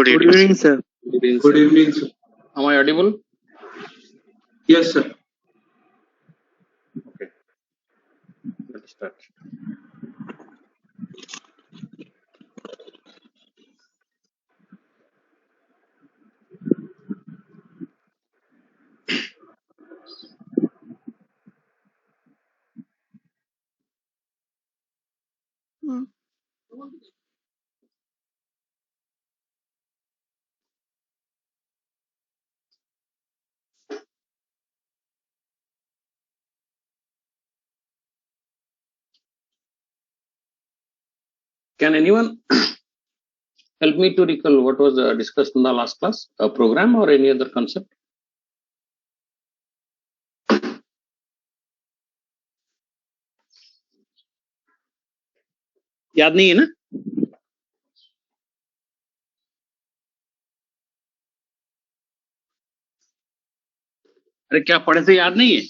Good Good evening. evening, sir. Good evening, Good sir. evening, sir. Am I audible? Yes, sir. Okay. Let's start. Can anyone help me to recall what was discussed in the last class? A program or any other concept? याद नहीं है ना? अरे क्या पढ़े थे याद नहीं है?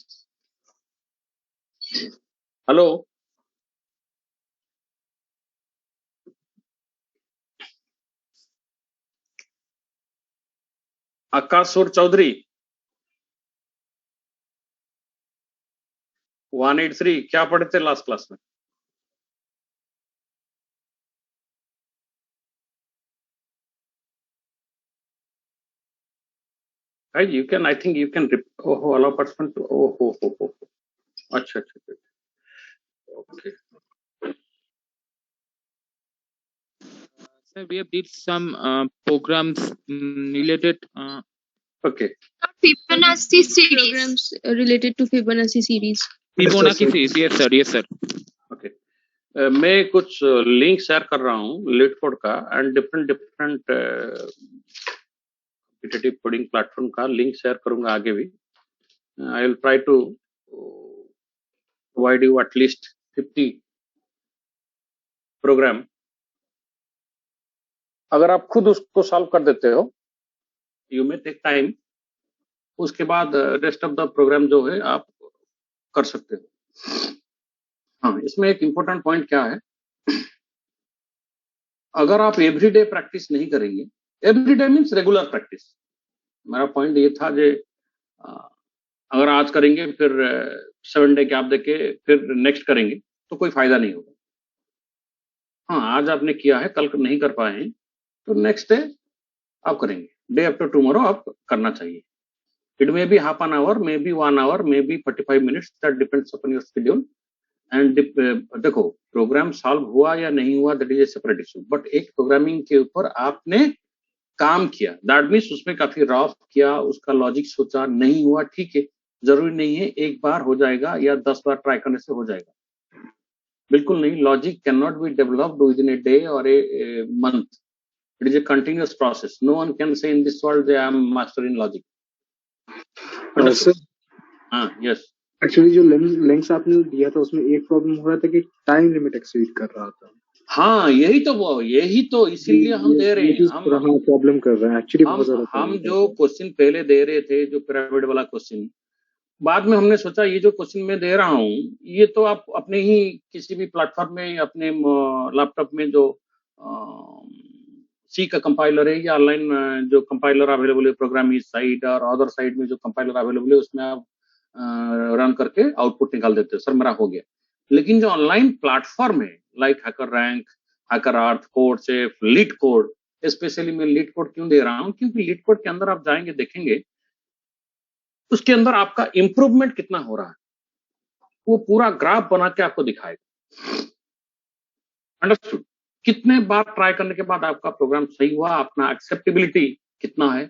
हेलो, आकाश और चौधरी 183 क्या पढ़े थे लास्ट क्लास में? Right, you can. I think you can. Oh, allow participant to. Oh. अच्छा. Okay. Sir, we have did some programs related. Okay. Fibonacci series. Programs related to Fibonacci series. Fibonacci series. Yes, sir. Okay. मैं कुछ link share कर रहा हूँ LeetCode का and different competitive coding platform का link share करूंगा आगे भी. I will try to provide you at least 50 program. अगर आप खुद उसको सॉल्व कर देते हो, यू मे टेक टाइम, उसके बाद रेस्ट ऑफ द प्रोग्राम जो है आप कर सकते हो. हाँ, इसमें एक इम्पोर्टेंट पॉइंट क्या है, अगर आप एवरीडे प्रैक्टिस नहीं करेंगे, एवरीडे मीन्स रेगुलर प्रैक्टिस. मेरा पॉइंट ये था जे अगर आज करेंगे फिर 7 डे गैप देके फिर नेक्स्ट करेंगे तो कोई फायदा नहीं होगा. हाँ, आज आपने किया है, कल नहीं कर पाए हैं तो नेक्स्ट डे आप करेंगे, डे आफ्टर टुमारो आप करना चाहिए. It may be half an hour, may be 1 hour, may be 45 minutes, that depends upon your schedule. And देखो, प्रोग्राम सॉल्व हुआ या नहीं हुआ that is a separate issue, but एक प्रोग्रामिंग के ऊपर आपने काम किया, दैट मीन्स उसमें काफी रफ किया, उसका लॉजिक सोचा, नहीं हुआ ठीक है, जरूरी नहीं है एक बार हो जाएगा या 10 बार ट्राई करने से हो जाएगा. बिल्कुल नहीं. Logic can not be developed within a day और a month. It is a continuous process. No one can say in this world I am master in logic. हाँ, यस. एक्चुअली जो links आपने दिया था उसमें एक problem हो रहा था कि टाइम लिमिट एक्सीड कर रहा था. हाँ, यही तो इसीलिए हम दे रहे हैं. हम प्रॉब्लम कर रहे हैं एक्चुअली. हम जो क्वेश्चन पहले दे रहे थे, जो पिरामिड वाला क्वेश्चन, बाद में हमने सोचा ये जो क्वेश्चन मैं दे रहा हूँ ये तो आप अपने ही किसी भी प्लेटफॉर्म में, अपने लैपटॉप में जो सी का कंपाइलर है या ऑनलाइन जो कंपाइलर अवेलेबल है, प्रोग्रामिंग साइट और अदर साइट में जो कंपाइलर अवेलेबल है, उसमें आप रन करके आउटपुट निकाल देते हो. सर मेरा हो गया. लेकिन जो ऑनलाइन प्लेटफॉर्म है लाइक हैकर रैंक, हैकर अर्थ, कोडसेफ, LeetCode, स्पेशली मैं LeetCode क्यों दे रहा हूँ, क्योंकि LeetCode के अंदर आप जाएंगे देखेंगे उसके अंदर आपका इंप्रूवमेंट कितना हो रहा है, वो पूरा ग्राफ बना के आपको दिखाएगा. अंडरस्टूड? कितने बार ट्राई करने के बाद आपका प्रोग्राम सही हुआ, अपना एक्सेप्टेबिलिटी कितना है,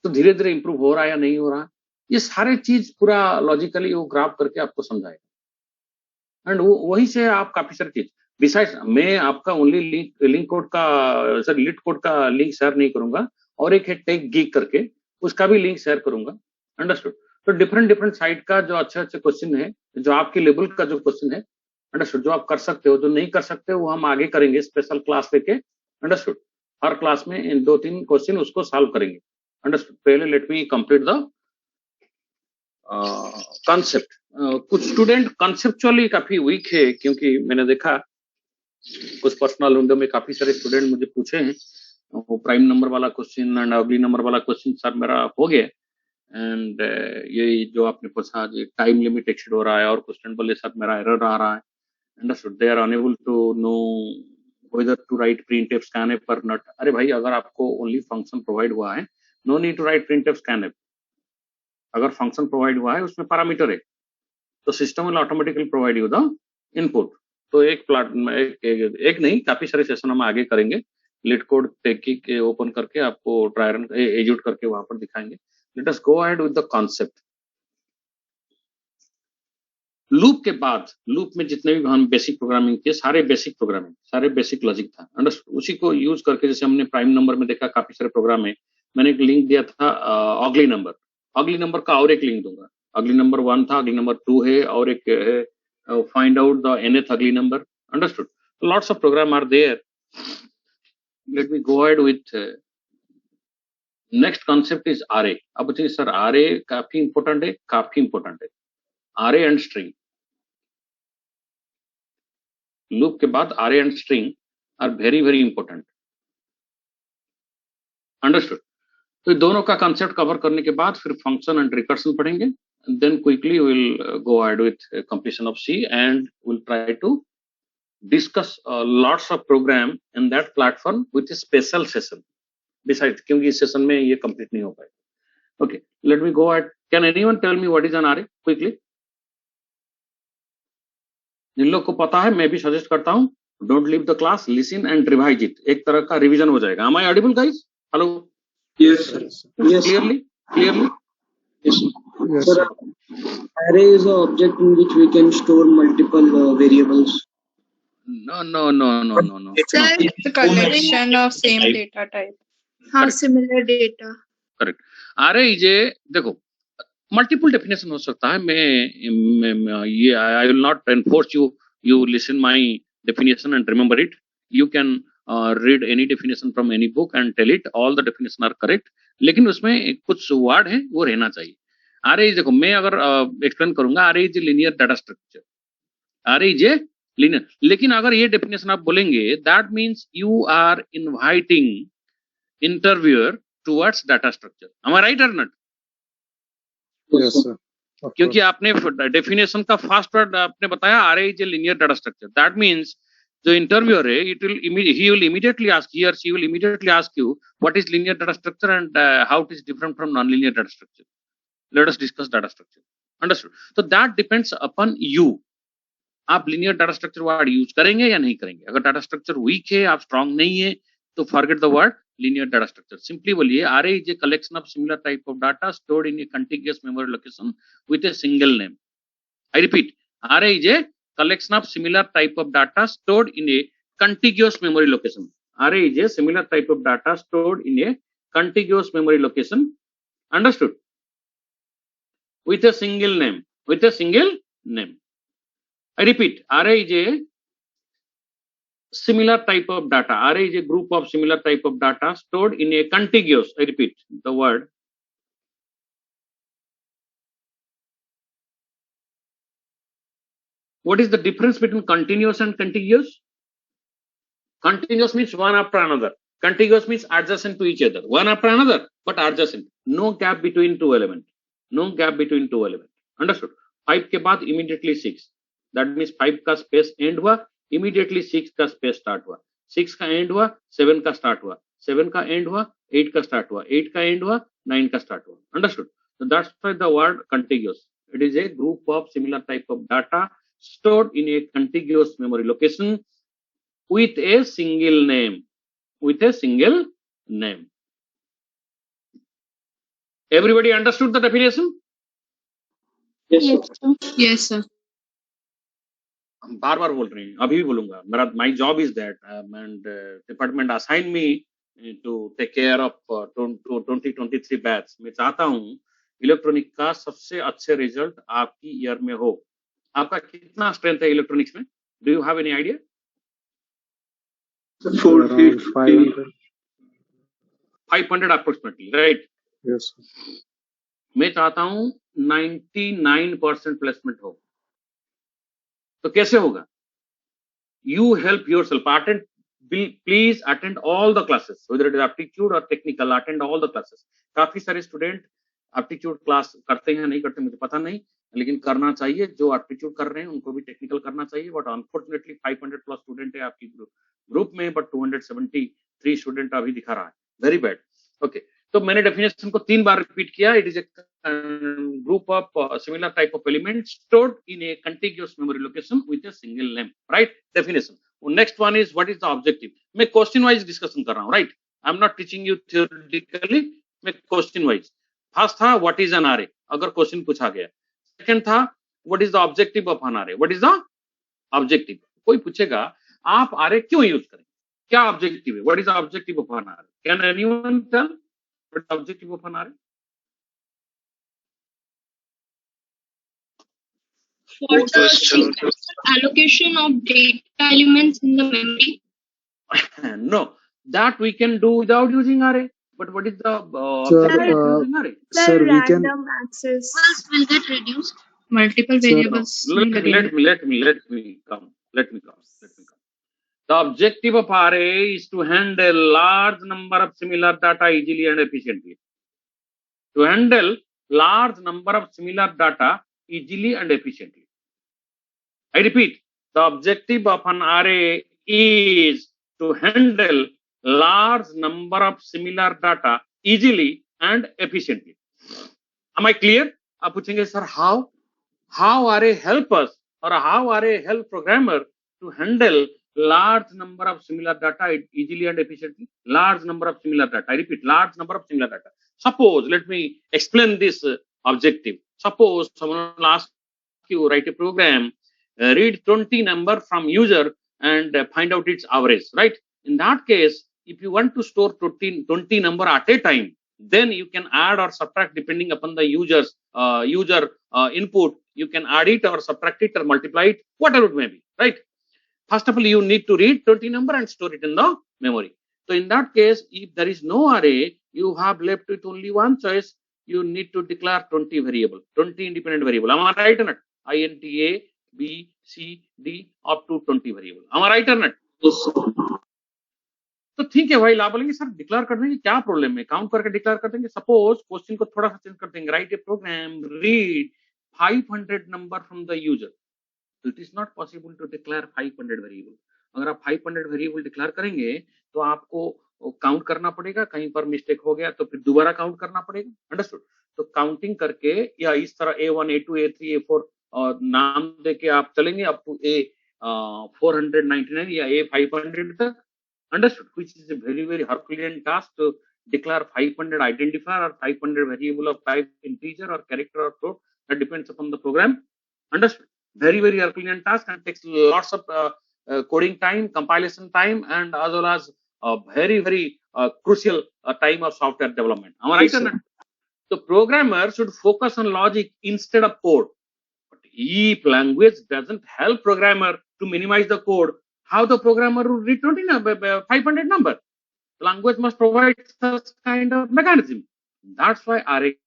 तो धीरे धीरे इंप्रूव हो रहा है या नहीं हो रहा है, ये सारे चीज पूरा लॉजिकली वो ग्राफ करके आपको समझाएगा. एंड वहीं से आप काफी सारी चीज, बिसाइड्स मैं आपका ओनली LeetCode का लिंक शेयर नहीं करूंगा, और एक है टेक गीक करके, उसका भी लिंक शेयर करूंगा. अंडरस्टूड? तो डिफरेंट साइट का जो अच्छे क्वेश्चन है, जो आपके लेवल का जो क्वेश्चन है, अंडरस्टूड, जो आप कर सकते हो, जो नहीं कर सकते वो हम आगे करेंगे स्पेशल क्लास लेके. अंडरस्टूड? हर क्लास में इन 2-3 क्वेश्चन उसको सॉल्व करेंगे. अंडरस्टूड? पहले let me complete the concept. कुछ स्टूडेंट कॉन्सेप्चुअली काफी वीक है, क्योंकि मैंने देखा कुछ पर्सनल विंडो में काफी सारे स्टूडेंट मुझे पूछे हैं, वो प्राइम नंबर वाला क्वेश्चन एंड अगली नंबर वाला क्वेश्चन सर मेरा हो गया। एंड ये जो आपने पूछा जो टाइम लिमिट एक्सीड हो रहा है और क्वेश्चन बोले सर मेरा एरर आ रहा है, understood, they are unable to know whether to write printf scanf or not। अरे भाई अगर आपको ओनली फंक्शन प्रोवाइड हुआ है, no need to write printf scanf। अगर फंक्शन प्रोवाइड हुआ है उसमें पैरामीटर है तो system will automatically provide you the input. तो एक नहीं काफी सारे सेशन हम आगे करेंगे, लीड कोड टेकिंग ओपन करके आपको ट्राई रन एग्जीक्यूट करके वहां पर दिखाएंगे। Let us go ahead with the concept. Loop के बाद, लूप में जितने भी हम बेसिक प्रोग्रामिंग किए सारे बेसिक लॉजिक था, अंडरस्टूड। उसी को यूज करके जैसे हमने प्राइम नंबर में देखा काफी सारे प्रोग्राम है, मैंने एक लिंक दिया था अगली नंबर का और एक लिंक दूंगा। अगली नंबर 1 था, अगली नंबर 2 है और एक है find out the nth ugly number, understood. Lots of program are there. Let me go ahead with next concept is array। अब बताइए सर array काफी इंपॉर्टेंट है, array एंड स्ट्रिंग। लूप के बाद array and string are very very important, understood. तो ये दोनों का कंसेप्ट कवर करने के बाद फिर फंक्शन एंड रिकर्सन पढ़ेंगे, then quickly will go ahead with completion of C and will try to discuss lots of program in that platform with a special session beside, क्योंकि इस सेशन में ये complete नहीं हो पाएगा। Okay, let me go ahead. Can anyone tell me what is an array quickly? जिन लोग को पता है मैं भी सजेस्ट करता हूं, don't leave the class, listen and revise it, एक तरह का रिवीजन हो जाएगा। Am I audible guys? Hello, Yes, sir. Yes, sir. clearly Yes, sir. Yes, Sir, sir. array is an object in which we can store multiple variables. no Sir, It's a collection of same data type. हाँ, similar data. Correct. array is ए, देखो multiple definition हो सकता है, मैं ये I will not enforce you listen my definition and remember it. You can read any definition from any book and tell it, all the definition are correct, लेकिन उसमें कुछ वर्ड है वो रहना चाहिए। array देखो मैं अगर एक्सप्लेन करूंगा, array इज linear data structure, array is a linear. लेकिन अगर ये डेफिनेशन आप बोलेंगे that means you are inviting interviewer towards data structure. am I right or not? Yes, sir. Of क्योंकि course. आपने डेफिनेशन का फर्स्ट वर्ड आपने बताया array is a linear data structure, that means जो इंटरव्यूअर है he will immediately ask, he or she will immediately ask you what is linear data structure and how it is different from non-linear data structure. Let us discuss data structure, understood? So that depends upon you, आप linear data structure word use करेंगे या नहीं करेंगे। अगर data structure week है, आप strong नहीं है, तो forget the word linear data structure, simply बोलिए array is a collection of similar type of data stored in a contiguous memory location with a single name। I repeat, array is a collection of similar type of data stored in a contiguous memory location। array is a similar type of data stored in a contiguous memory location, understood, with a single name। I repeat, array is a similar type of data, array is a group of similar type of data stored in a contiguous, I repeat the word, what is the difference between continuous and contiguous? Continuous means one after another, contiguous means adjacent to each other, one after another but adjacent, no gap between two elements, understood? 5 के बाद immediately 6, that means 5 का space and हुआ, immediately 6 का space start हुआ, 6 का and हुआ, 7 का start हुआ, 7 का एंड हुआ, 8 का स्टार्ट हुआ, 8 का एंड हुआ, 9 का स्टार्ट हुआ, understood? So that's why the word contiguous, it is a group of similar type of data stored in a contiguous memory location with a single name, Everybody understood the definition? Yes, sir. Yes, sir. हम बार बार बोल रहे हैं, अभी भी बोलूंगा, मेरा my job is that and department assign me to take care of 2023 batch. मैं चाहता हूं इलेक्ट्रॉनिक का सबसे अच्छे रिजल्ट आपकी ईयर में हो। आपका कितना स्ट्रेंथ है इलेक्ट्रॉनिक्स में? Do you have any idea? Around 500. 500 approximately, right? Yes, sir. मैं चाहता हूं 99% प्लेसमेंट हो। तो कैसे होगा? You help yourself, attend please attend all the classes, whether it is aptitude or technical, attend all the classes. काफी सारे स्टूडेंट एप्टीट्यूड क्लास करते हैं, नहीं करते मुझे पता नहीं, लेकिन करना चाहिए. जो एप्टीट्यूड कर रहे हैं उनको भी टेक्निकल करना चाहिए. बट अनफॉर्चुनेटली 500 प्लस स्टूडेंट है आपकी ग्रुप में, बट 273 स्टूडेंट अभी दिखा रहा है. Very bad. ओके, तो मैंने डेफिनेशन को 3 बार रिपीट किया. It is A group of similar type of elements stored in a contiguous memory location with a single name. Right? Definition. Next one is what is the objective. मैं question wise discussion कर रहा हूँ. Right, I am not teaching you theoretically, मैं question wise. First था what is an array, अगर question पूछा गया. Second था what is the objective of an array, what is the objective. कोई पूछेगा आप आरए क्यों यूज करें, क्या ऑब्जेक्टिव है, what is the objective of an array. Can anyone tell what is the objective of an array? For the allocation of data elements in the memory. No, that we can do without using array. But what is the objective of using array? Sir, we can. Random access will get reduced. Multiple variables. Let me come. The objective of array is to handle large number of similar data easily and efficiently. To handle large number of similar data easily and efficiently. I repeat, the objective of an array is to handle large number of similar data easily and efficiently. Am I clear? आप पूछेंगे sir how array help us or how array help programmer to handle large number of similar data easily and efficiently. Large number of similar data. I repeat, large number of similar data. Suppose, let me explain this objective. Suppose someone will ask you write a program, read 20 number from user and find out its average, right? In that case, if you want to store 20 number at a time, then you can add or subtract depending upon the user input. You can add it or subtract it or multiply it, whatever it may be, right? First of all, you need to read 20 number and store it in the memory. So in that case, if there is no array, you have left with only one choice. You need to declare 20 variable, 20 independent variable. Am I right or not? int a, b, c, d up to 20 variable. Am I right or not? Yes, sir. तो ठीक है भाई, आप बोलेंगे sir declare कर देंगे, क्या problem है, काउंट करके डिक्लेयर कर देंगे. सपोज क्वेश्चन को थोड़ा सा चेंज कर देंगे. Write a program, read 500 number from the user. तो it is not possible to declare 500 variable. अगर आप 500 वेरिएबल डिक्लेयर करेंगे तो आपको काउंट करना पड़ेगा. कहीं पर मिस्टेक हो गया तो फिर दोबारा काउंट करना पड़ेगा. अंडरस्टूड? तो काउंटिंग करके या इस तरह A1 A2 A3 A4 और नाम देके आप चलेंगे अप टू A499 या A500 तक. Understood? Which is a very, very Herculean task to declare 500 identifier or 500 variable of type integer or character or float. That depends upon the program. Understood? Very, very Herculean task and takes lots of coding time, compilation time, and as well as very, very crucial time of software development. Am I right or not? So programmer should focus on logic instead of code. But if language doesn't help programmer to minimize the code, how the programmer would read 500 number? Language must provide such kind of mechanism. That's why array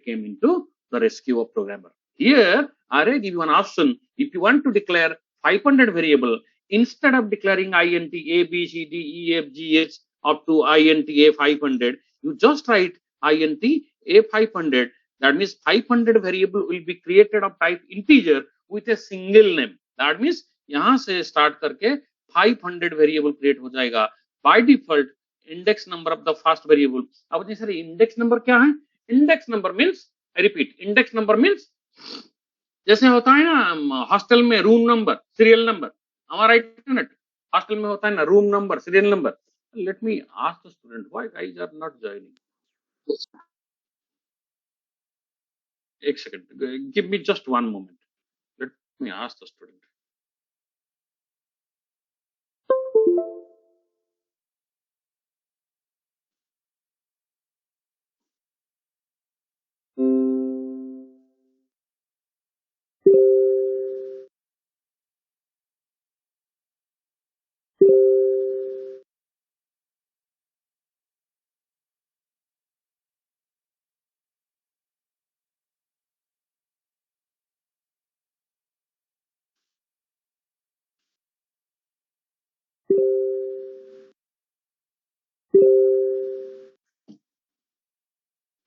came into the rescue of programmer. Here, array give you an option. If you want to declare 500 variable, instead of declaring int a, b, c, d, e, f, g, h up to int a 500, you just write int a 500. That means 500 variable will be created of type integer with a single name. That means यहां से start करके 500 variable create हो जाएगा. By default index number of the first variable. अब देखिए sir index number क्या है? Index number means, I repeat, index number means जैसे होता है ना हॉस्टल में रूम नंबर, सीरियल नंबर. हमारा राइट, हॉस्टल में होता है ना room number, serial number. Let me ask the student why guys are not joining. एक second, give me just one moment. Let me ask the student.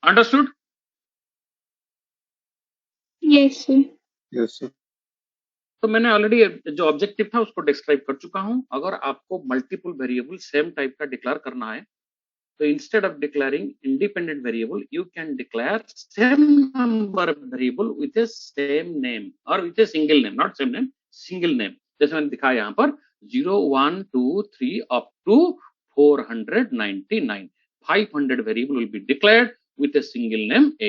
Understood? Yes, sir. Yes sir. तो मैंने already जो objective था उसको describe कर चुका हूं। अगर आपको मल्टीपल वेरिएबल सेम टाइप का डिक्लेयर करना है तो instead of declaring independent variable you can declare same number variable with a same name और with a single name, not same name, single name. जैसे मैंने दिखाया यहाँ पर 0 1 2 3 up to 499, 500 variable will be declared with a single name A,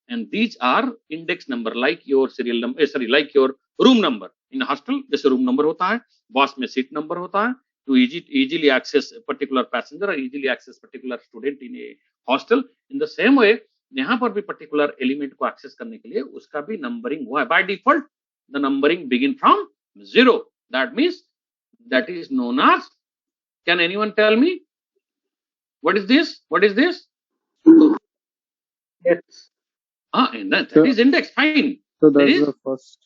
and these are index number like your serial number, like your room number in hostel जैसे room number होता है, बस में seat number होता है, to easily access a particular passenger or easily access particular student in a hostel. In the same way यहाँ पर भी particular element को access करने के लिए उसका भी numbering हुआ है। By default the numbering begin from 0, that means that is known as, can anyone tell me what is this? What is this? Yes. And that is index, fine. So There that's is the first.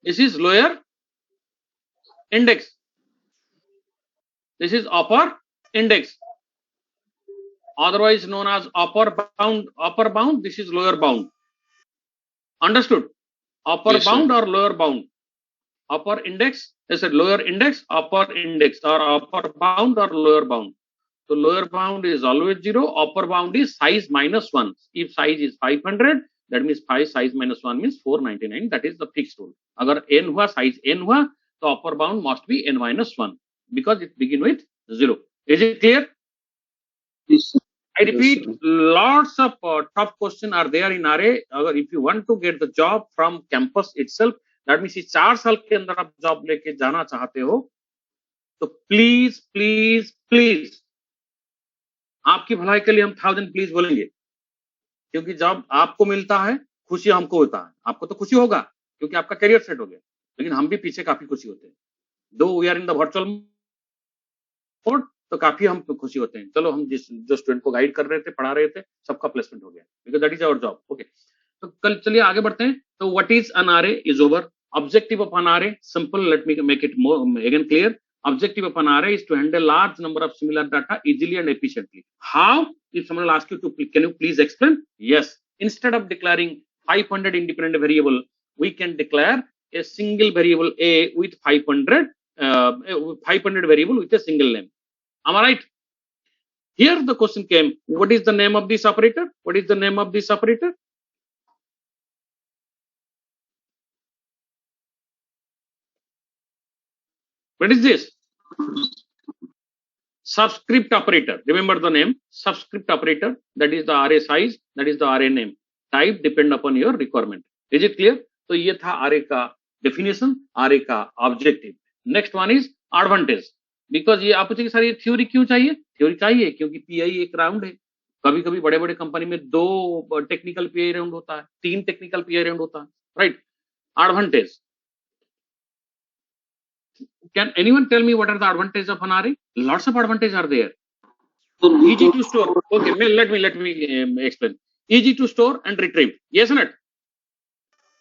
This is lower index. This is upper index, otherwise known as upper bound. Upper bound, this is lower bound. Understood? Upper Yes, sir. bound or lower bound? Upper index, I said lower index, upper index, or upper bound or lower bound. So lower bound is always 0, upper bound is size minus 1. If size is 500, that means 5 size minus 1 means 499. That is the fixed rule. अगर n हुआ, size n हुआ, तो upper bound must be n minus 1 because it begin with 0. Is it clear? Yes, sir. I repeat, lots of tough questions are there in RA. अगर if you want to get the job from campus itself, that means इस 4 साल के अंदर आप job लेके जाना चाहते हो, तो प्लीज प्लीज प्लीज आपकी भलाई के लिए हम 1000 प्लीज बोलेंगे, क्योंकि जब आपको मिलता है खुशी हमको होता है। आपको तो खुशी होगा क्योंकि आपका करियर सेट हो गया, लेकिन हम भी पीछे काफी खुशी होते हैं। Though we are in the virtual mode, तो काफी हम खुशी होते हैं। चलो हम जो स्टूडेंट को गाइड कर रहे थे, पढ़ा रहे थे, सबका प्लेसमेंट हो गया, because that is our job. Okay, तो कल चलिए आगे बढ़ते हैं। तो what is an array is over. Objective of an array simple, let me make it again clear. Objective of an array is to handle large number of similar data easily and efficiently. How? If someone will ask you to, can you please explain? Yes. Instead of declaring 500 independent variable, we can declare a single variable A with 500 variable with a single name. Am I right? Here the question came, what is the name of this operator? What is the name of this operator? What is this? Subscript operator. Remember the name, subscript operator. That is the array size, that is the array name. Type depend upon your requirement. Is it clear? तो ये था array का definition, array का objective. Next one is advantage. Because ये आप पूछेंगे sir ये theory क्यों चाहिए? थ्योरी चाहिए क्योंकि PI एक राउंड है। कभी कभी बड़े बड़े कंपनी में 2 टेक्निकल PI राउंड होता है, 3 टेक्निकल PI राउंड होता है, right? Advantage. Can anyone tell me what are the advantages of an array? Lots of advantages are there. Easy to store. Okay, let me explain. Easy to store and retrieve. Yes or not?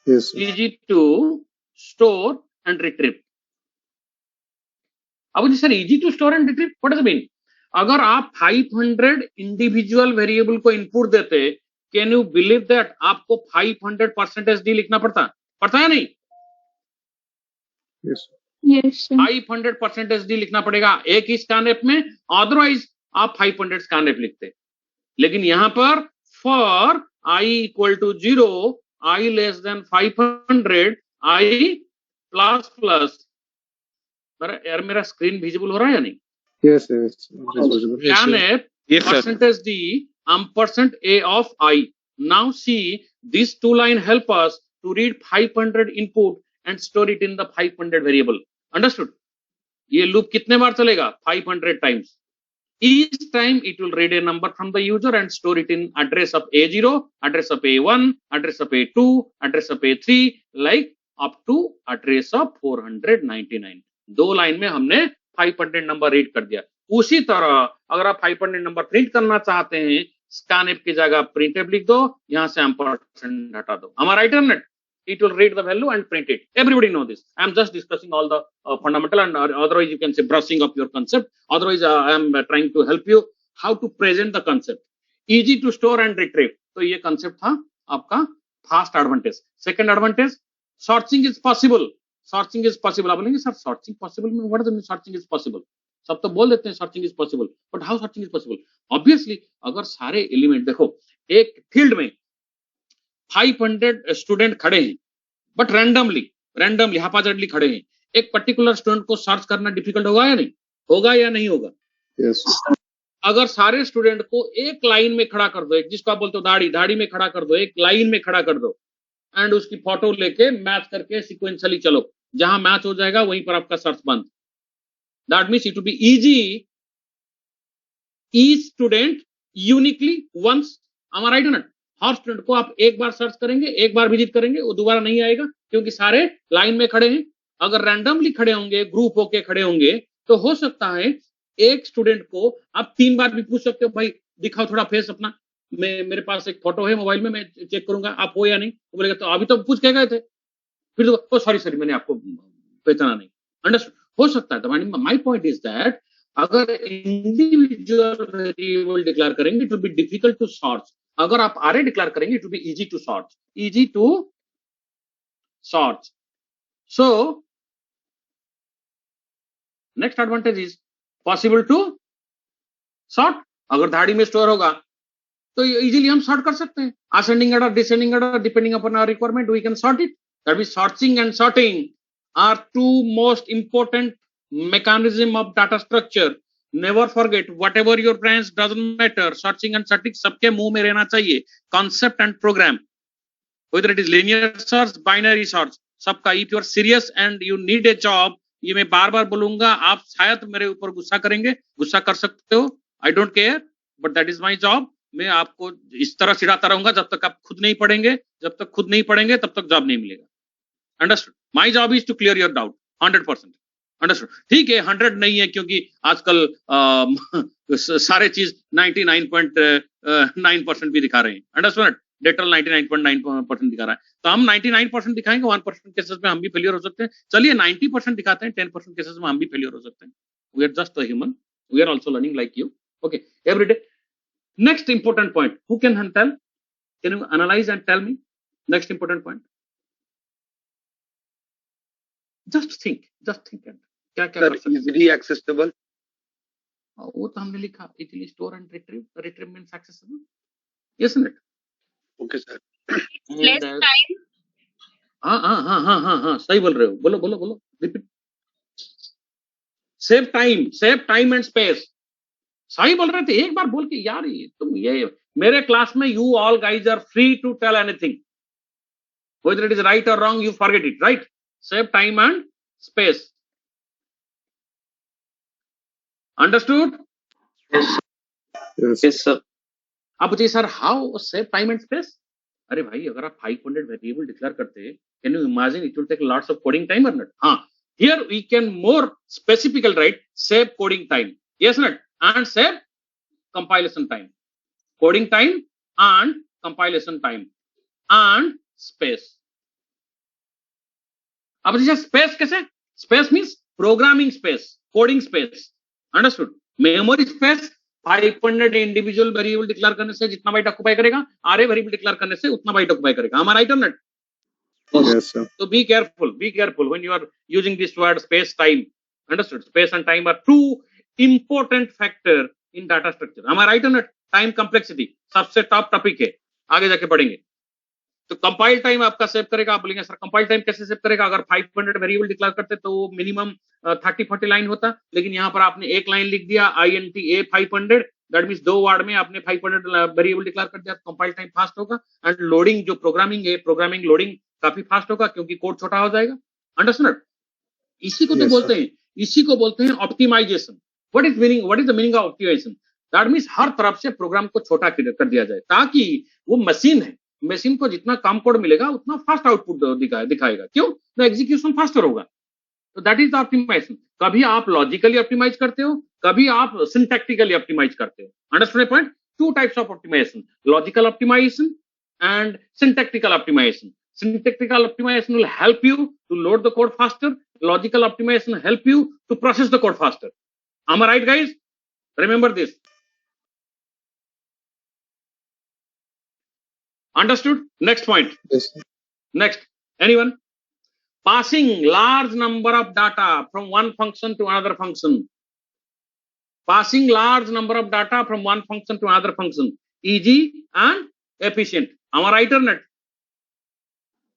Yes, sir. Easy to store and retrieve. अब जी sir easy to store and retrieve, what does it mean? अगर आप 500 individual variable को input देते, can you believe that आपको 500% D लिखना पड़ता है नहीं? Yes, sir. Yes, sir. 500% SD लिखना पड़ेगा एक ही स्कैनएप में, अदरवाइज आप 500 स्कैनएप लिखते। लेकिन यहां पर for I equal to 0, I less than 500, I plus plus. यार मेरा स्क्रीन विजिबल हो रहा है या नहीं? Yes, yes. Scanf Yes, sir. percentage D ampersand A of I. Now see, these two line help us to read 500 input and store it in the 500 variable. Understood? ये loop कितने बार चलेगा? 500 times. Each time it will read a number from the user and store it in address of A0, address of A1, address of A2, address of A3, like up to address of 499. 2 line में हमने 500 number read कर दिया। उसी तरह अगर आप 500 number print करना चाहते हैं, स्कैनएफ की जगह प्रिंटएफ लिख दो, यहां से एम्परसेंड हटा दो। Am I right or not? It will read the value and print it. Everybody know this. I am just discussing all the fundamental, and otherwise you can say brushing up your concept. Otherwise I am trying to help you how to present the concept, easy to store and retrieve. तो ये concept था आपका fast advantage. Second advantage, sorting is possible. Sorting is possible. आप बोलेंगे sir sorting possible में what does mean sorting is possible? सब तो बोल देते हैं sorting is possible, but how sorting is possible? Obviously अगर सारे एलिमेंट, देखो एक फील्ड में 500 स्टूडेंट खड़े हैं, बट रैंडमली हापाजर्डली खड़े हैं, एक पर्टिकुलर स्टूडेंट को सर्च करना डिफिकल्ट होगा या नहीं होगा? या नहीं होगा? यस अगर सारे स्टूडेंट को एक लाइन में खड़ा कर दो, एक जिसको आप बोलते हो दाढ़ी में खड़ा कर दो, एक लाइन में खड़ा कर दो, एंड उसकी फोटो लेके मैच करके सिक्वेंशियली चलो, जहां मैच हो जाएगा वहीं पर आपका सर्च बंद। That means it will be easy, each student uniquely once. am I right or not? हर स्टूडेंट को आप एक बार सर्च करेंगे, एक बार विजिट करेंगे, वो दोबारा नहीं आएगा, क्योंकि सारे लाइन में खड़े हैं। अगर रैंडमली खड़े होंगे, ग्रुप होके खड़े होंगे, तो हो सकता है एक स्टूडेंट को आप 3 बार भी पूछ सकते हो, भाई दिखाओ थोड़ा फेस अपना, मेरे पास एक फोटो है मोबाइल में, मैं चेक करूंगा आप हो या नहीं। वो बोलेगा तो अभी तो पूछ के गए थे, फिर तो सॉरी मैंने आपको पहचाना नहीं। अंडरस्टूड? हो सकता है। तो माय पॉइंट इज दैट अगर इंडिविजुअल वेरिएबल डिक्लेयर करेंगे, it will be difficult to sort. अगर आप array डिक्लेयर करेंगे, it will be easy to sort, easy to sort. So next advantage is possible to sort. अगर धाड़ी में store होगा तो इजीली हम सॉर्ट कर सकते हैं, ascending order, descending order, depending upon our requirement we can sort it. That means sorting and sorting are two most important mechanism of data structure. Never forget, whatever your branch doesn't matter, searching and sorting सबके मुंह में रहना चाहिए। Concept and program, whether it is linear search, binary search, सबका। If you are serious and you need a job, ये मैं बार बार बोलूंगा, आप शायद मेरे ऊपर गुस्सा करेंगे, गुस्सा कर सकते हो, I don't care, but that is my job। मैं आपको इस तरह चिढ़ाता रहूंगा जब तक आप खुद नहीं पढ़ेंगे, जब तक खुद नहीं पढ़ेंगे तब तक जॉब नहीं मिलेगा। Understood? My job is to clear your doubt 100%। Understood? ठीक है, 100 नहीं है, क्योंकि आजकल सारे चीज 99.9% भी दिखा रहे हैं। अंडरस्टूड? डेटल 99.9% दिखा रहा है, तो हम 99% दिखाएंगे। 1% केसेस में हम भी फेलियर हो सकते हैं। चलिए 90% दिखाते हैं, 10% केसेस में हम भी फेलियर हो सकते हैं। We are just a human, we are also learning like you, okay, every day. Next important point, who can tell, can you analyze and tell me next important point? Just think क्या कर सकते हैं? Easily accessible. वो तो हमने लिखा, easily store and retrieve means accessible, isn't it? Okay sir. Less time. हाँ, सही बोल रहे हो, बोलो, repeat. Save time and space, सही बोल रहे थे। एक बार बोल के यार, ये मेरे क्लास में you all guys are free to tell anything, whether it is right or wrong, you forget it, right? Save time and space. Understood? Yes sir. अब पूछिए sir how save time and space? अरे भाई, अगर आप 500 variable declare करते हैं, can you imagine it will take lots of coding time और not? हाँ, here we can more specifical right save coding time, yes not, and save compilation time. Coding time and compilation time and space. अब space कैसे? Space means programming space, coding space. Understood? Memory space 500 individual variable declare करने से जितना bite occupy करेगा, array variable declare करने से उतना bite occupy करेगा। Am I right or not? Yes sir. So be careful when you are using this word space time. Understood? Space and time are two important factor in data structure. Am I right or not? Time complexity सबसे top topic है, आगे जाके पढ़ेंगे। तो compile time आपका save करेगा। आप बोलेंगे सर कंपाइल टाइम कैसे सेव करेगा? अगर 500 वेरिएबल डिक्लेयर करते तो मिनिमम 30-40 लाइन होता, लेकिन यहाँ पर आपने एक लाइन लिख दिया int a 500, that means 2 word में आपने 500 वेरिएबल डिक्लेयर कर दिया। कंपाइल टाइम फास्ट होगा, एंड लोडिंग जो प्रोग्रामिंग है, प्रोग्रामिंग लोडिंग काफी फास्ट होगा, क्योंकि कोड छोटा हो जाएगा। अंडरस्टूड? इसी को तो बोलते हैं, इसी को बोलते हैं optimization. What is the meaning of optimization? That means हर तरफ से प्रोग्राम को छोटा कर दिया जाए, ताकि वो मशीन को जितना कम कोड मिलेगा उतना फास्ट आउटपुट दिखाएगा। क्यों? द एग्जीक्यूशन फास्टर होगा। तो दैट इज द ऑप्टिमाइजेशन। कभी आप लॉजिकली ऑप्टिमाइज करते हो, कभी आप सिंटैक्टिकली ऑप्टिमाइज करते हो। Understood point? Two types of optimization, logical optimization and syntactical optimization. Syntactical optimization will help you to load the code faster. Logical optimization help you to process the code faster. Am I right, guys? Remember this. Understood? Next point. Yes, sir. Next, anyone? Passing large number of data from one function to another function. Passing large number of data from one function to another function. Easy and efficient. Am I right or not?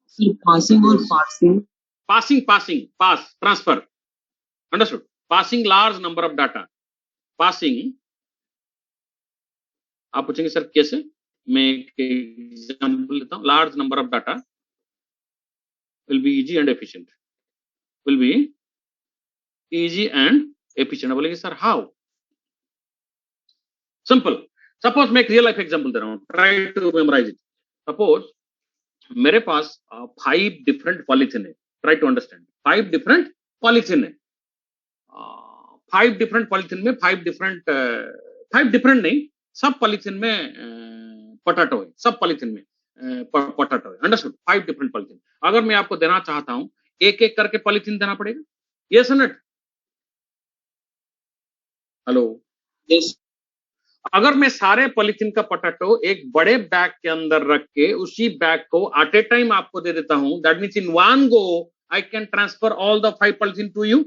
See, passing or parsing? Passing, pass, transfer. Understood? Passing large number of data. Passing. आप पूछेंगे sir कैसे? मैं एक example लेता हूं. Large number of data will be easy and efficient. Will be easy and efficient. बोलेंगे sir how? Simple. Suppose मैं एक रियल लाइफ एग्जांपल दे रहा हूं. Try to memorize it. Suppose मेरे पास 5 different पॉलीथिन है. Try to understand. 5 different polythene है. 5 different polythene में 5 different नहीं, सब पॉलीथिन में पोटैटो है. सब पॉलीथिन में पोटैटो है. अंडरस्टूड? 5 different polythene. अगर मैं आपको देना चाहता हूं, एक एक करके पॉलीथिन देना पड़ेगा. यस और नॉट? हेलो? Yes. अगर मैं सारे पॉलीथिन का पोटैटो एक बड़े बैग के अंदर रख के उसी बैग को एट ए टाइम आपको दे देता हूं, that means in one go I can transfer all the 5 polythene to you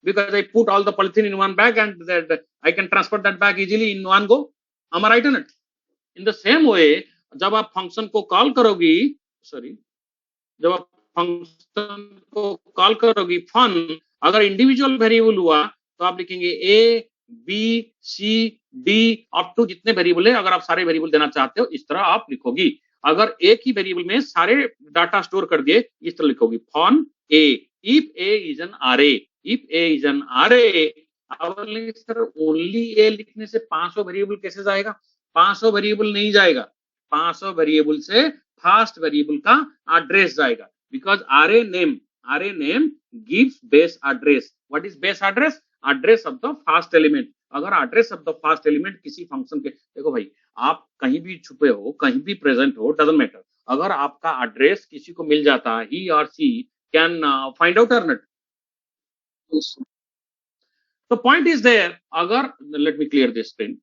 because I put all the polythene in one bag and that I can transfer that bag easily in one go. Am I right or not? In the same way, जब आप function को call करोगी, जब आप function को call करोगी fun, अगर individual variable हुआ तो आप लिखेंगे a, b, c, d up to जितने वेरिएबल है. अगर आप सारे वेरिएबल देना चाहते हो इस तरह आप लिखोगी. अगर एक ही वेरिएबल में सारे डाटा स्टोर कर दिए इस तरह लिखोगी fun a if a is an array. If a is an array, अब सर ओनली a लिखने से 500 वेरिएबल कैसे जाएगा? 500 वेरिएबल नहीं जाएगा. 500 वेरिएबल से फर्स्ट वेरिएबल का एड्रेस जाएगा. Because array name gives base address. What is base address? Address of the first element. अगर address of the first element किसी फंक्शन के, देखो भाई आप कहीं भी छुपे हो, कहीं भी प्रेजेंट हो, डजंट मैटर. अगर आपका एड्रेस किसी को मिल जाता है, ही और सी कैन फाइंड आउट और not. Yes. The point is there. अगर let me clear this screen.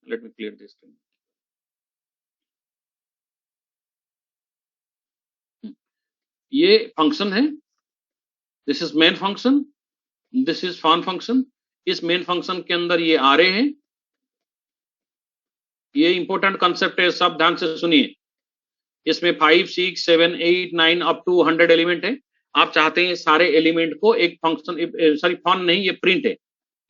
ये फंक्शन है. This is main function. This is fun function. इस मेन फंक्शन के अंदर ये array है. ये इंपॉर्टेंट कंसेप्ट है, सब ध्यान से सुनिए. इसमें 5, 6, 7, 8, 9 अप टू 100 एलिमेंट है. आप चाहते हैं सारे एलिमेंट को एक फंक्शन, सॉरी फन नहीं, ये प्रिंट है.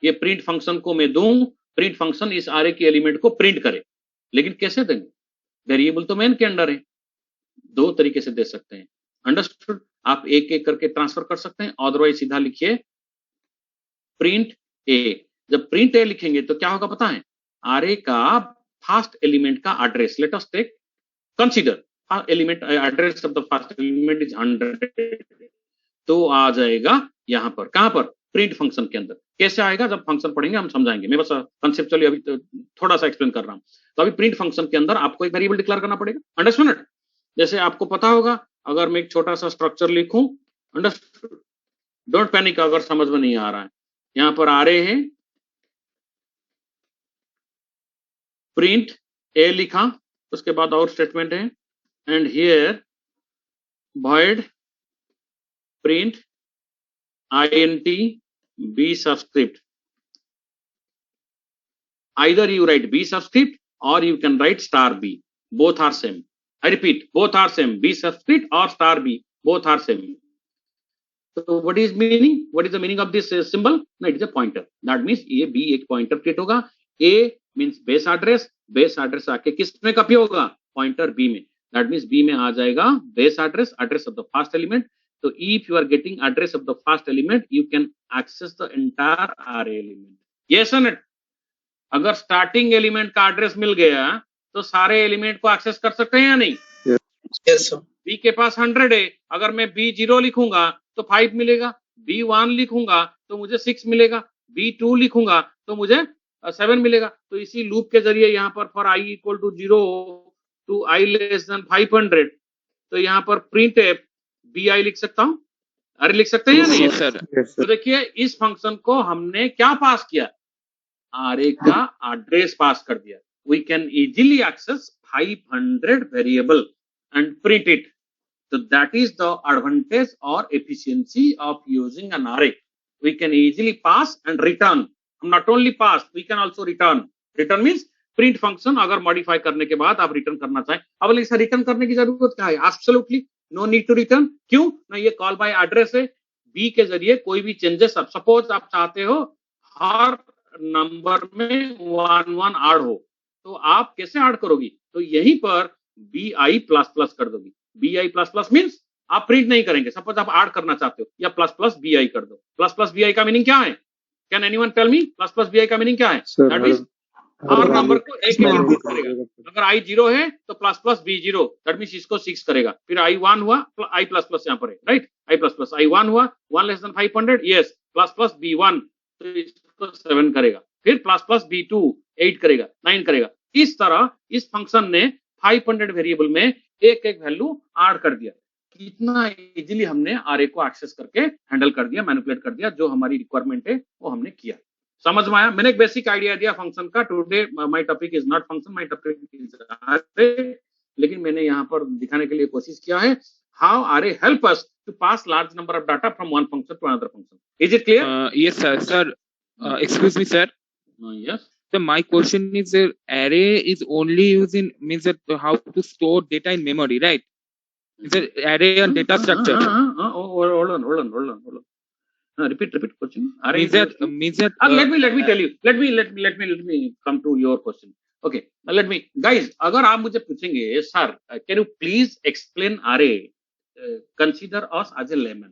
ये प्रिंट फंक्शन को मैं दूं, प्रिंट फंक्शन इस आरे के एलिमेंट को प्रिंट करे. लेकिन कैसे देंगे? वेरिएबल तो मेन के अंडर है. 2 तरीके से दे सकते हैं. अंडरस्टूड? आप एक एक करके ट्रांसफर कर सकते हैं. अदरवाइज सीधा लिखिए प्रिंट ए. जब प्रिंट ए लिखेंगे तो क्या होगा पता है? आरे का फर्स्ट एलिमेंट का address, let us take consider element address of the first element is 100, तो आ जाएगा यहां पर. कहां पर? प्रिंट फंक्शन के अंदर. कैसे आएगा? जब फंक्शन पढ़ेंगे हम समझाएंगे. मैं बस कंसेप्चुअली अभी थोड़ा सा एक्सप्लेन कर रहा हूं. तो अभी प्रिंट फंक्शन के अंदर आपको एक वेरिएबल डिक्लेयर करना पड़ेगा. अंडरस्टूड? जैसे आपको पता होगा, अगर मैं एक छोटा सा स्ट्रक्चर लिखूं, अंडरस्टूड? डोंट पैनिक अगर समझ में नहीं आ रहा है. यहां पर आरे है, प्रिंट ए लिखा, उसके बाद और स्टेटमेंट है, and here void print int b subscript. Either you write b subscript or you can write star b. Both are same. I repeat, both are same. B subscript or star b, both are same. So what is meaning? What is the meaning of this symbol? No, it is a pointer. That means ये b एक pointer create होगा. A means base address. Base address आके किस में copy होगा? Pointer b में. That means b में आ जाएगा base address, address of the first element. So if you are getting address of the first element, you can access the entire array element. Yes or not? अगर starting element का address मिल गया तो सारे element को access कर सकते हैं या नहीं? Yes, sir. b के पास 100 है. अगर मैं b0 लिखूंगा तो 5 मिलेगा. b1 लिखूंगा तो मुझे 6 मिलेगा. b2 लिखूंगा तो मुझे 7 मिलेगा. तो इसी लूप के जरिए यहाँ पर for i equal to 0 to i less than 500, तो यहाँ पर प्रिंट bi लिख सकता हूँ. अरे लिख सकते हैं या नहीं? सर तो देखिए इस फंक्शन को हमने क्या पास किया? आरे का एड्रेस पास कर दिया. We can easily access 500 variable. and print it. So that is the advantage or efficiency of using an array. We can easily pass and return. Not only pass, we can also return. Return means print function अगर modify करने के बाद आप return करना चाहें, अब इसे return करने की जरूरत क्या है? Absolutely no need to return. क्यों? ना ये call by address है. B के जरिए कोई भी changes, अब suppose आप चाहते हो हर नंबर में 1 ऐड हो, तो आप कैसे ऐड करोगी? तो यहीं पर BI प्लस प्लस कर दोगी. BI प्लस प्लस मीन्स आप प्रिंट नहीं करेंगे. सपोज आप ऐड करना चाहते हो, या प्लस प्लस BI कर दो. प्लस प्लस BI का मीनिंग क्या है? Can anyone tell me? Plus plus BI का मीनिंग क्या है? दैट मींस हर नंबर को एक इंक्रीज करेगा. अगर I 0 है तो plus plus B 0, that means इसको 6 करेगा. फिर I 1 हुआ, I प्लस प्लस यहाँ पर है, right? I plus plus I 1 हुआ, 1 less than 500, yes, plus plus B 1, तो इसको 7 करेगा. फिर प्लस प्लस B 2 8 करेगा, 9 करेगा. इस तरह इस फंक्शन ने 500 वेरिएबल में एक एक वैल्यू ऐड कर दिया. कितना इजीली हमने आरए को एक्सेस करके हैंडल कर दिया, मैनिपुलेट कर दिया. जो हमारी रिक्वायरमेंट है वो हमने किया. समझ में आया? मैंने एक बेसिक आइडिया दिया फंक्शन का. Today my topic is not function, my topic is array, लेकिन मैंने यहाँ पर दिखाने के लिए कोशिश किया है how array help us to pass large number of data from one function to another function. Is it clear? Yes, sir. Excuse me, sir. Yes. So my question is, array is only using means that how to store data in memory, right? It's an array and data structure. Hold on. Repeat question. Array Means that let me tell you. Let me come to your question. Okay. Let me, guys. अगर आप मुझे पूछेंगे, sir, can you please explain array? Consider us as a layman.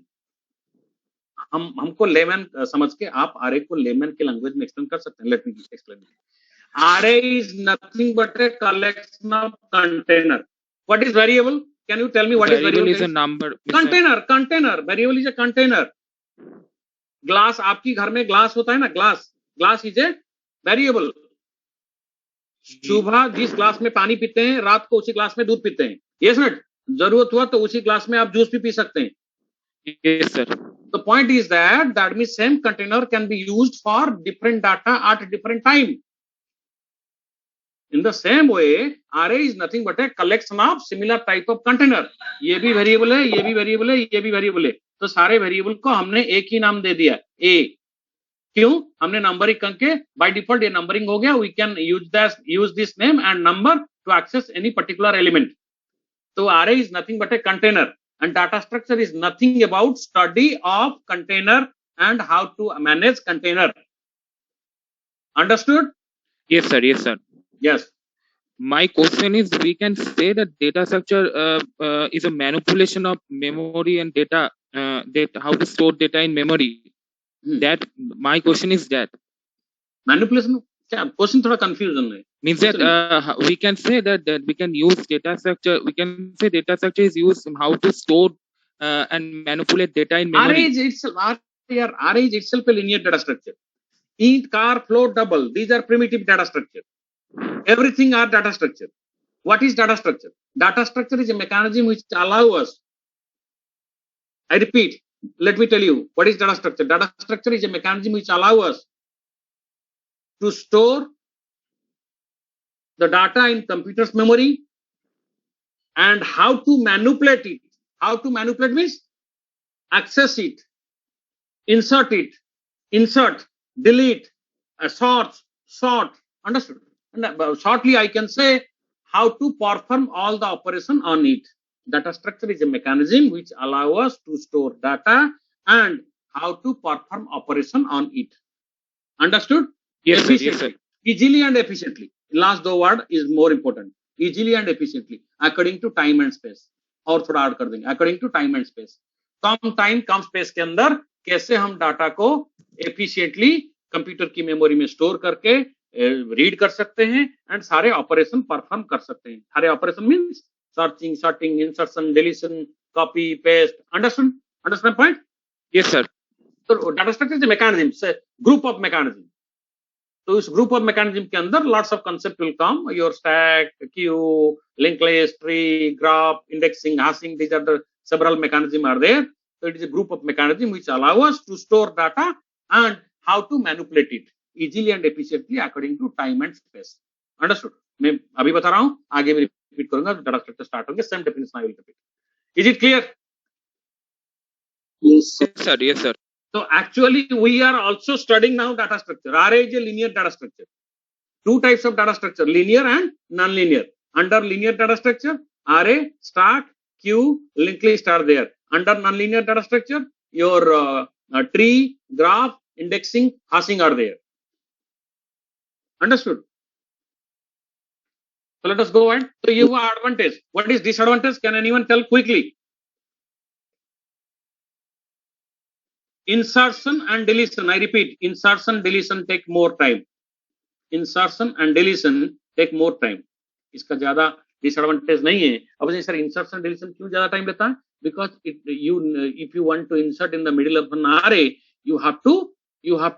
हमको lemon समझ के आप RA को lemon के लैंग्वेज में एक्सप्लेन कर सकते हैं. Let me explain. Array is nothing but a collection of container. What is variable? Can you tell me what is variable? is a number. Container. Variable is a container. Glass, आपकी घर में glass होता है ना, glass is a variable. सुबह जिस glass में पानी पीते हैं, रात को उसी ग्लास में दूध पीते हैं. Yes not? जरूरत हुआ तो उसी ग्लास में आप जूस भी पी सकते हैं. Yes, sir. The point is that means same container can be used for different data at different time. In the same way, array is nothing but a collection of similar type of container. ये भी variable है, ये भी variable है, ये भी variable है. तो सारे वेरिएबल को हमने एक ही नाम दे दिया, A. क्यों? हमने नंबरिंग करके बाय डिफॉल्ट ये नंबरिंग हो गया. We can use this name and number to access any particular element. तो array is nothing but a container. And data structure is nothing about study of container and how to manage container. Understood? Yes, sir. Yes. My question is, we can say that data structure is a manipulation of memory and data. How to store data in memory. That my question is that. Manipulation? Question थोड़ा confusion है. Means that we can say that we can use data structure. We can say data structure is used how to store and manipulate data in memory. Array is itself a linear data structure. Int, car, float, double. These are primitive data structure. Everything are data structure. What is data structure? Data structure is a mechanism which allow us. I repeat. Let me tell you what is data structure. Data structure is a mechanism which allow us to store the data in computer's memory and how to manipulate it. How to manipulate means access it, insert, delete, sort. Understood? And shortly I can say how to perform all the operation on it. Data structure is a mechanism which allow us to store data and how to perform operation on it. Understood? Yes, sir. Easily and efficiently. Last दो word is more important. Easily and efficiently, according to time and space. और थोड़ा add कर देंगे, according to time and space. Come time come space के अंदर कैसे हम data को एफिशिएंटली कंप्यूटर की मेमोरी में स्टोर करके रीड कर सकते हैं एंड सारे ऑपरेशन परफॉर्म कर सकते हैं. सारे operation means searching, sorting, insertion, deletion, copy, paste. Understand point? Yes, sir. तो data structure is mechanism, group of mechanism. तो इस ग्रुप ऑफ मैकेनिज्म के अंदर lots of concept will come. Your stack, Q, link list, tree, graph, indexing, hashing. These are the several mechanisms are there. So it is a group of mechanism which allow us to store data and how to manipulate it easily and efficiently according to time and space. Understood? मैं अभी बता रहा हूँ, आगे भी repeat करूंगा data structure start होंगे, same definition I will repeat. Is it clear? Yes, sir. Yes, sir. Yes, sir. So actually we are also studying now data structure. Array is a linear data structure. Two types of data structure, linear and non-linear. Under linear data structure, array, stack, queue, linked list are there. Under non-linear data structure, your tree, graph, indexing, hashing are there. Understood? So let us go ahead. So you have advantage. What is disadvantage? Can anyone tell quickly? Insertion and deletion. I repeat, insertion, deletion take more time. Insertion and deletion take more time. इसका ज्यादा disadvantage नहीं है. अब sir insertion deletion क्यों ज्यादा time लेता है? Because if you want to insert in the middle of an array, you have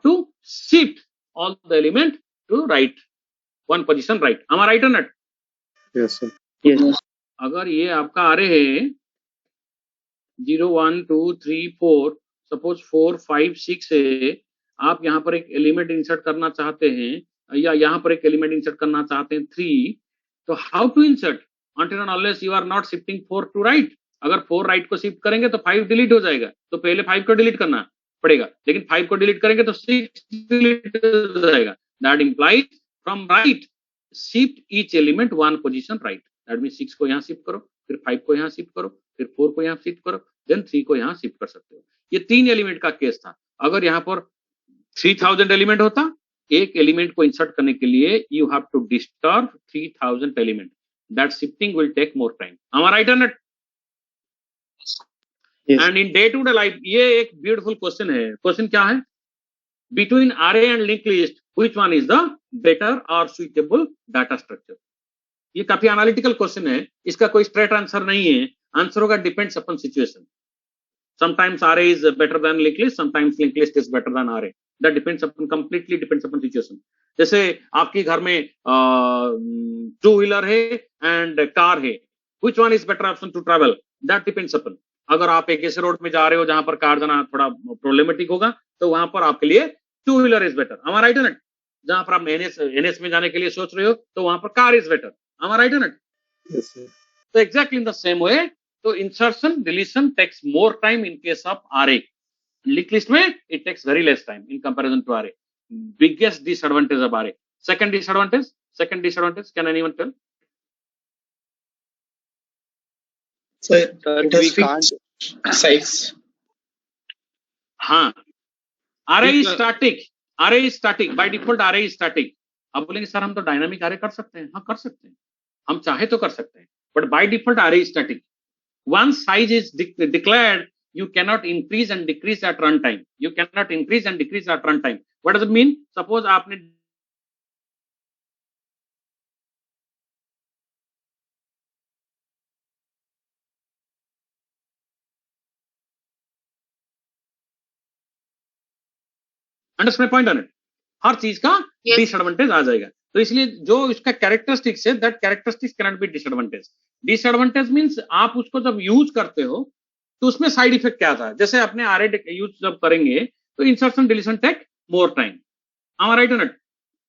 to shift all the element to right, one position right. Am I right or not? Yes, sir. Yes. अगर ये आपका array है 0 1 2 3 4, suppose 4 5 6 है, आप यहाँ पर एक element insert करना चाहते हैं या यहाँ पर एक एलिमेंट इंसर्ट करना चाहते हैं 3, तो how to insert? until and unless you are not shifting 4 to right. अगर 4 राइट को शिफ्ट करेंगे तो 5 डिलीट हो जाएगा, तो पहले 5 को डिलीट करना पड़ेगा, लेकिन 5 को डिलीट करेंगे तो 6 डिलीट हो जाएगा. That implies from right shift each element one position right. That means 6 को यहाँ शिफ्ट करो, फिर 5 को यहाँ शिफ्ट करो, फिर 4 को यहाँ शिफ्ट करो, देन 3 को यहाँ शिफ्ट कर सकते हो. ये 3 एलिमेंट का केस था. अगर यहाँ पर 3000 एलिमेंट होता, एक एलिमेंट को इंसर्ट करने के लिए you have to disturb 3000 element. That shifting will take more time. am I right or not? Yes. And in day to day life ये एक ब्यूटीफुल क्वेश्चन है. क्वेश्चन क्या है? Between array and link list which one is the better और suitable data structure? ये काफी analytical question है, इसका कोई स्ट्रेट आंसर नहीं है. आंसर होगा depends upon situation. Sometimes array is better than linked list, sometimes linked list is better than array. That depends upon, completely depends upon situation. जैसे आपके घर में 2 व्हीलर है एंड कार है, which one is better option to travel? That depends upon. अगर आप एक ऐसे रोड में जा रहे हो जहां पर कार जाना थोड़ा प्रॉब्लमेटिक होगा, तो वहां पर आपके लिए 2 wheeler is better. am I right or not? जहां पर आप एनएस में जाने के लिए सोच रहे हो, तो वहां पर car is better. am I right or not? Yes, sir. So exactly in the same way, so insertion deletion takes more time in case of array. Linked list में it takes very less time in comparison to array. Biggest disadvantage of array. Second disadvantage, can anyone tell? Sir, Sir, it has we fixed size. हाँ, array is If, static. By default array is static. आप बोलेंगे sir हम तो dynamic array कर सकते हैं. हाँ कर सकते हैं, हम चाहे तो कर सकते हैं, but by default array is static. Once size is declared, you cannot increase and decrease at runtime. What does it mean? Suppose आपने अंडरस्टैंड पॉइंट ऑन इट. हर चीज का Yes. डिसएडवांटेज आ जाएगा, तो इसलिए जो इसका कैरेक्टरिस्टिक्स है, that characteristics can not B disadvantage. Disadvantage means आप उसको जब यूज करते हो तो उसमें साइड इफेक्ट क्या आता है. जैसे अपने आरए यूज जब करेंगे तो insertion deletion take more time. am I right or not?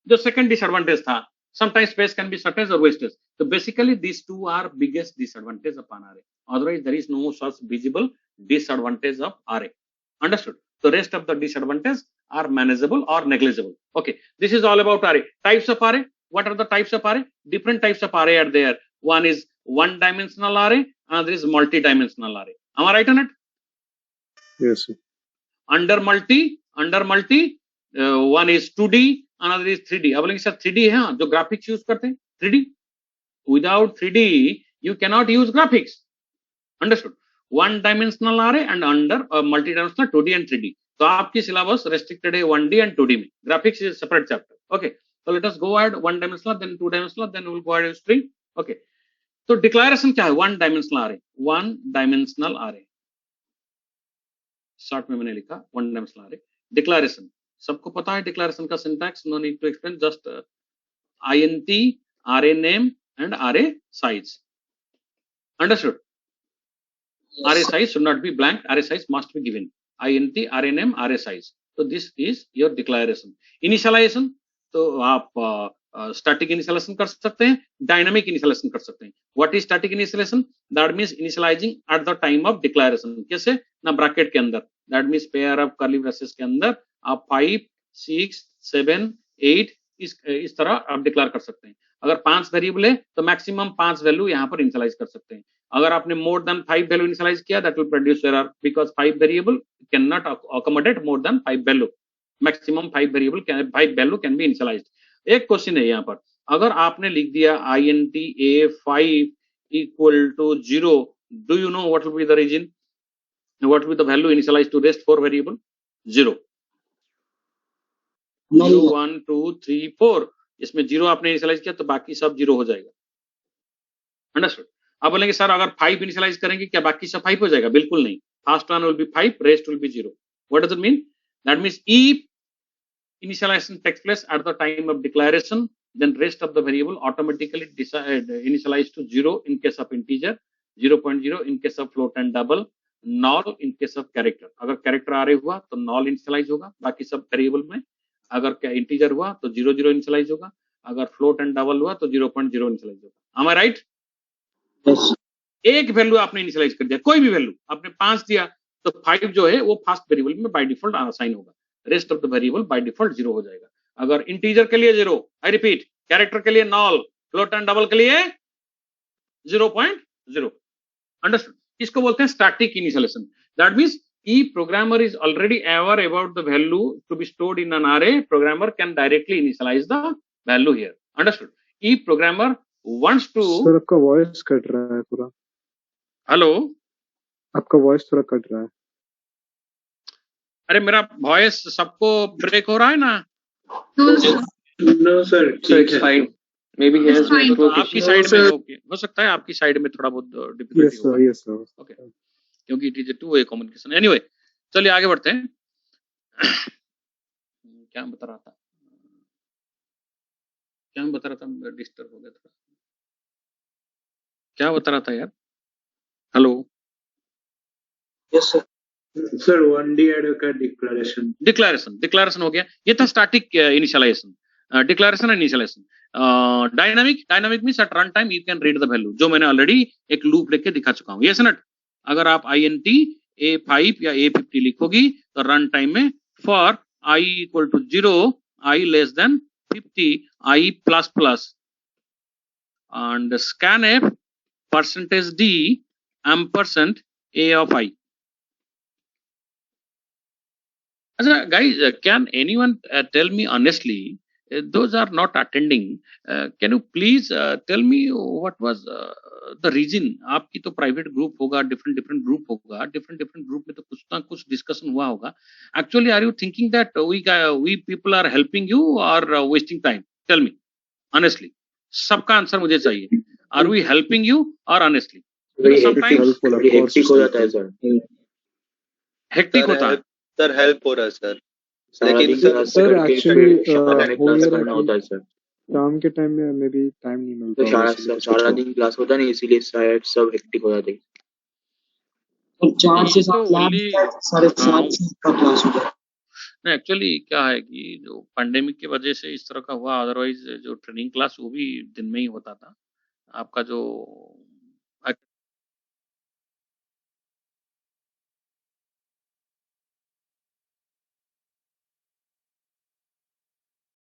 जो सेकंड डिसएडवांटेज था, sometimes space can be shortage or wastage. So basically these two are biggest disadvantage of an array. Otherwise there is no such visible disadvantage of array. Understood? The rest of the disadvantage are manageable or negligible. Okay, this is all about array. Types of array. What are the types of array? Different types of array are there. One is one dimensional array, another is multi-dimensional array. Am I right on it? Yes, sir. Under multi, one is 2D, another is 3D. अब बोलेंगे sir 3D है, हाँ, जो graphics use करते हैं 3D. Without 3D you cannot use graphics. Understood? One dimensional array and under multi-dimensional 2D and 3D. तो आपकी syllabus restricted है 1D and 2D में. Graphics is a separate chapter. Okay, so let us go ahead one dimensional, then 2 dimensional, then we'll go ahead with 3. Okay, तो declaration क्या है? One dimensional array. Short में मैंने लिखा one dimensional array. Declaration सबको पता है, डिक्लेरेशन का syntax, no need to explain, just int array name and array size. Understood? Yes. Array size should not be blank, array size must be given. int array name array size. So this is your declaration. Initialization, तो आप static initialisation कर सकते हैं, dynamic initialisation कर सकते हैं। What is static initialization? That means initializing at the time of declaration. कैसे? ना ब्रैकेट के अंदर, that means pair of curly braces के अंदर आप 5, 6, 7, 8 इस तरह आप डिक्लेयर कर सकते हैं। अगर 5 वेरिएबल है तो मैक्सिमम 5 वैल्यू यहाँ पर इनिशियलाइज कर सकते हैं। अगर आपने मोर देन 5 वैल्यू इनिशियलाइज किया, that will produce error because 5 variable can not accommodate more than 5 value. Maximum 5 variable 5 value can be initialised. एक क्वेश्चन है यहाँ पर, अगर आपने लिख दिया int a5 equal to 0, do you know what will be the region? What will be the value initialized to rest 4 variable? 0, 0, 1, 2, 3, 4। इसमें 0 आपने इनिशियलाइज किया तो बाकी सब 0 हो जाएगा। अंडरस्टूड? आप बोलेंगे सर अगर 5 इनिशियलाइज करेंगे क्या बाकी सब 5 हो जाएगा? बिल्कुल नहीं। First one will be 5, rest will be 0। What does it mean? That means if initialization takes place at the time of declaration, then rest of the variable automatically initialized to 0 in case of integer, 0.0 in case of float and double, null in case of character। अगर character array हुआ तो null initialize होगा बाकी सब variable में। अगर integer हुआ तो 0, 0 initialize होगा। अगर float and double हुआ तो 0.0 initialize होगा। Am I right? Yes. एक वैल्यू आपने इनिशियलाइज कर दिया, कोई भी वैल्यू आपने 5 दिया तो 5 जो है वो फर्स्ट वेरिएबल में बाय डिफॉल्ट असाइन होगा, rest of the variable by default 0 हो जाएगा। अगर इंटीजर के लिए 0, आई रिपीट, कैरेक्टर के लिए null, फ्लोट एंड डबल के लिए 0.0। अंडरस्टूड? इसको बोलते हैं static initialization. That means if programmer is already aware about the value to be stored in an array, programmer can directly initialize the value here। Understood? If programmer wants to sir आपका voice cut रहा है थोड़ा। Hello, आपका voice थोड़ा cut रहा है। अरे मेरा वॉइस सबको ब्रेक हो रहा है ना? No, sir. It's fine. Maybe he has fine. network आपकी issue. साइड में ओके हो सकता है, आपकी साइड में थोड़ा बहुत डिफिकल्टी यस होगा। Sir, yes sir. ओके, क्योंकि it is A two way communication. Anyway, चलिए आगे बढ़ते हैं। क्या बता रहा था? डिस्टर्ब हो गया थोड़ा। क्या बता रहा था यार? Hello Yes, sir. Sir, 1D add का declaration. डिक्लेरेशन हो गया। ये था static initialization, declaration and initialization. Dynamic means at run time you can read the value, जो मैंने ऑलरेडी एक लूप लेके दिखा चुका हूं। Yes not? अगर आप int a5 या a50 लिखोगी तो रन टाइम में for I equal to 0, I less than 50, I plus plus and scanf %d ampersand a of I। Guys, can anyone tell me honestly, those are not attending, can you please tell me what was the reason? आपकी तो private group होगा, different group होगा, different group में तो कुछ ना कुछ discussion हुआ होगा। Actually are you thinking that we people are helping you और wasting time? Tell me honestly, सबका आंसर मुझे चाहिए। आर वी हेल्पिंग यू और ऑनेस्टली? समटाइम्स हेक्टिक हो जाता है सर। हेक्टिक होता है सर, हेल्प हो रहा है सर। सारा लेकिन दिन सर, क्लास सर करके एक्चुअली फिर शाम में क्लास हो करना होता है सर। शाम के टाइम में मे बी टाइम नहीं मिलता तो होगा, इसीलिए सारा दिन क्लास होता नहीं, इसीलिए शायद सब हेक्टिक हो जाते हैं। तो 4 से 7 लाख 7:30 का क्लास होता है। नहीं, एक्चुअली क्या है कि जो पैंडेमिक की वजह से इस तरह का हुआ, अदरवाइज जो ट्रेनिंग क्लास वो भी दिन में ही होता था। आपका जो